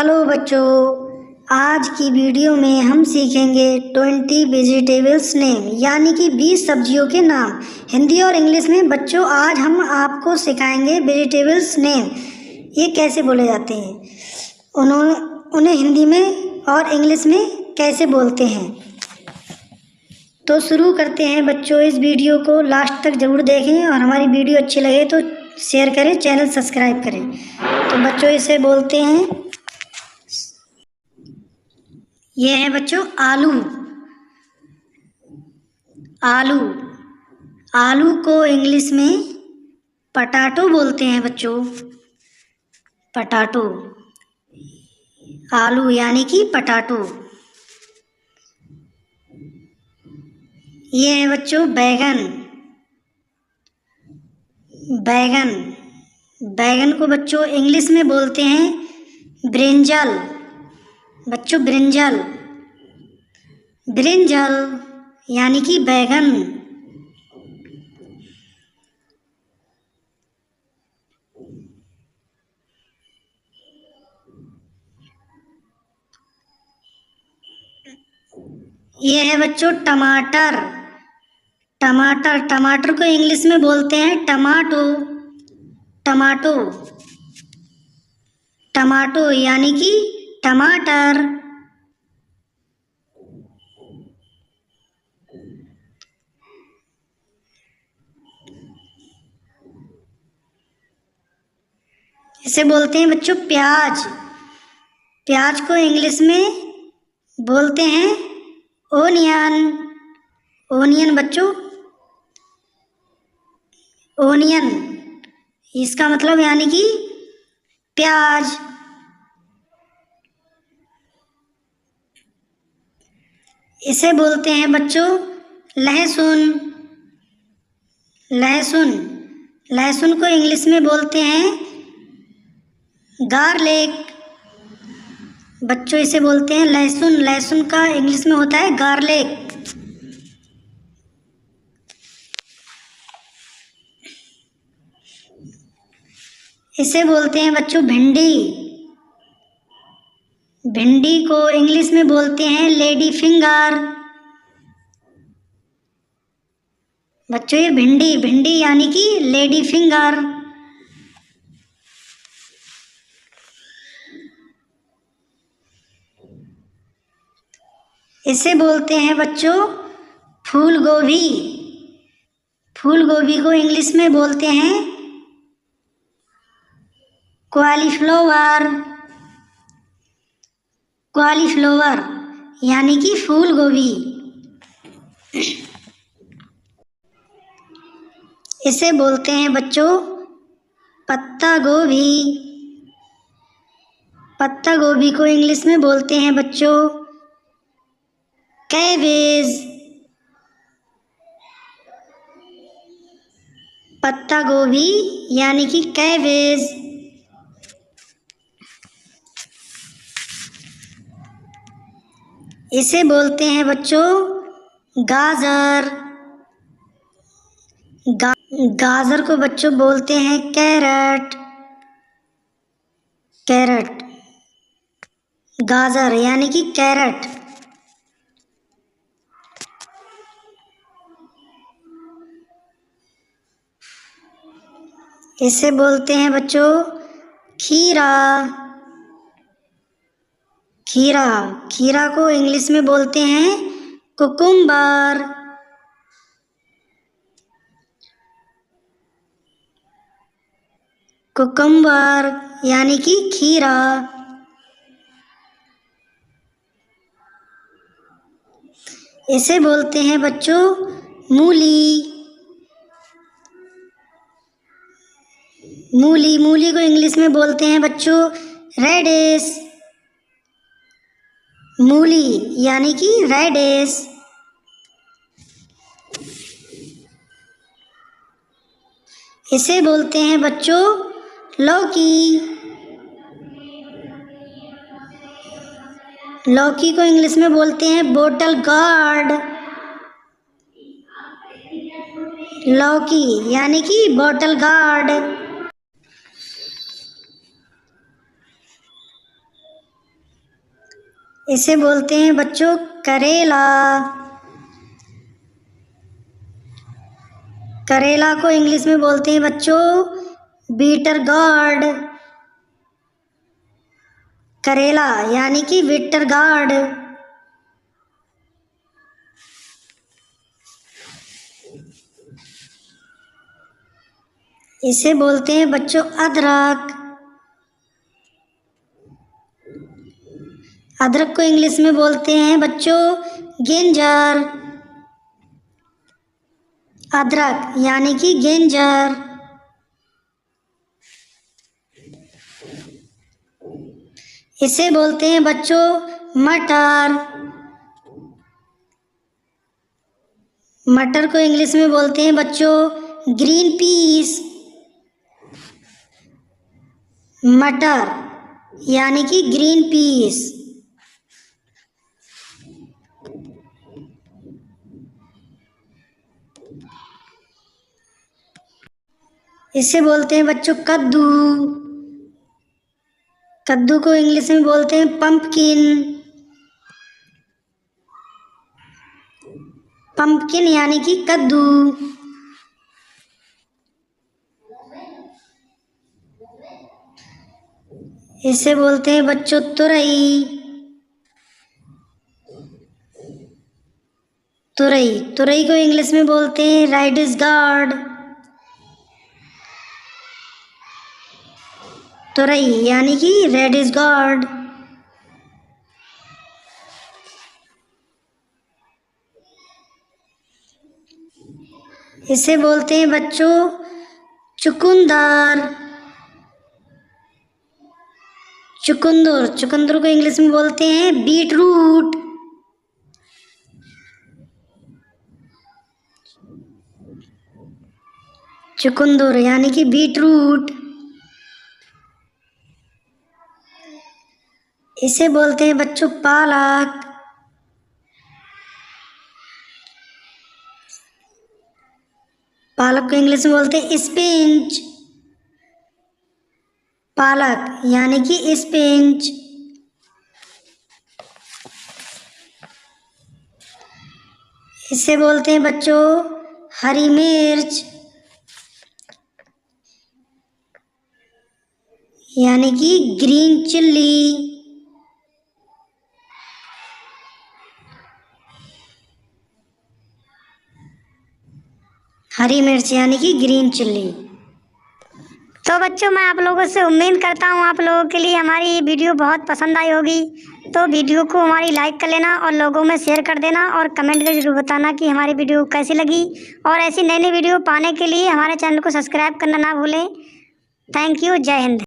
Hello बच्चों, आज की वीडियो में हम सीखेंगे 20 वेजिटेबल्स नेम यानी कि 20 सब्जियों के नाम हिंदी और इंग्लिश में। बच्चों आज हम आपको सिखाएंगे वेजिटेबल्स नेम, ये कैसे बोले जाते हैं, उन्हें हिंदी में और इंग्लिश में कैसे बोलते हैं। तो शुरू करते हैं बच्चों। इस वीडियो को लास्ट तक ज़रूर देखें और हमारी वीडियो अच्छी लगे तो शेयर करें, चैनल सब्सक्राइब करें। तो बच्चों इसे बोलते हैं, ये है बच्चों आलू। आलू आलू को इंग्लिश में पटाटो बोलते हैं बच्चों। पटाटो, आलू यानी कि पटाटो। ये है बच्चों बैगन। बैगन बैगन को बच्चों इंग्लिश में बोलते हैं ब्रिंजल। बच्चों ब्रिंजल, ब्रिंजल यानी कि बैगन। ये है बच्चों टमाटर। टमाटर को इंग्लिश में बोलते हैं टमाटो। टमाटो टमाटो यानी कि टमाटर। इसे बोलते हैं बच्चों प्याज। प्याज को इंग्लिश में बोलते हैं ओनियन। ओनियन बच्चों, ओनियन इसका मतलब यानी कि प्याज। इसे बोलते हैं बच्चों लहसुन। लहसुन लहसुन को इंग्लिश में बोलते हैं गार्लिक। बच्चों इसे बोलते हैं लहसुन। लहसुन का इंग्लिश में होता है गार्लिक। इसे बोलते हैं बच्चों भिंडी। भिंडी को इंग्लिश में बोलते हैं लेडी फिंगर। बच्चों ये भिंडी यानी कि लेडी फिंगर। इसे बोलते हैं बच्चों फूल गोभी। फूल गोभी को इंग्लिश में बोलते हैं कॉलीफ्लावर। कॉलीफ्लावर यानी कि फूल गोभी। इसे बोलते हैं बच्चों पत्ता गोभी। पत्ता गोभी को इंग्लिश में बोलते हैं बच्चों कैबेज। पत्ता गोभी यानी कि कैबेज। इसे बोलते हैं बच्चों गाजर। गाजर को बच्चों बोलते हैं कैरट। कैरट, गाजर यानी कि कैरट। इसे बोलते हैं बच्चों खीरा। खीरा को इंग्लिश में बोलते हैं कुकुम्बर। कुकुम्बर यानी कि खीरा। इसे बोलते हैं बच्चों मूली। मूली को इंग्लिश में बोलते हैं बच्चों रेडिश। मूली यानी कि रेडिश। इसे बोलते हैं बच्चों लौकी। लौकी को इंग्लिश में बोलते हैं बोटल गार्ड। लौकी यानी कि बोटल गार्ड। इसे बोलते हैं बच्चों करेला। करेला को इंग्लिश में बोलते हैं बच्चों बीटर गार्ड। करेला यानी कि बीटर गार्ड। इसे बोलते हैं बच्चों अदरक। अदरक को इंग्लिश में बोलते हैं बच्चों जिंजर। अदरक यानी कि जिंजर। इसे बोलते हैं बच्चों मटर। मटर को इंग्लिश में बोलते हैं बच्चों ग्रीन पीस। मटर यानी कि ग्रीन पीस। इसे बोलते हैं बच्चों कद्दू। कद्दू को इंग्लिश में बोलते हैं पंपकिन। पंपकिन यानी कि कद्दू। इसे बोलते हैं बच्चों तुरई। तुरई तुरई को इंग्लिश में बोलते हैं राइडिस गार्ड। तुरई यानी कि रेडिश गार्ड। इसे बोलते हैं बच्चों चुकंदर। चुकंदर चुकंदर को इंग्लिश में बोलते हैं बीट रूट। चुकंदर यानी कि बीट रूट। इसे बोलते हैं बच्चों पालक। पालक को इंग्लिश में बोलते हैं स्पिंच। पालक यानी कि स्पिंच। इसे बोलते हैं बच्चों हरी मिर्च यानी कि ग्रीन चिल्ली। हरी मिर्च यानी कि ग्रीन चिल्ली। तो बच्चों मैं आप लोगों से उम्मीद करता हूँ आप लोगों के लिए हमारी ये वीडियो बहुत पसंद आई होगी। तो वीडियो को हमारी लाइक कर लेना और लोगों में शेयर कर देना और कमेंट कर जरूर बताना कि हमारी वीडियो कैसी लगी। और ऐसी नई नई वीडियो पाने के लिए हमारे चैनल को सब्सक्राइब करना ना भूलें। Thank you. जय हिंद।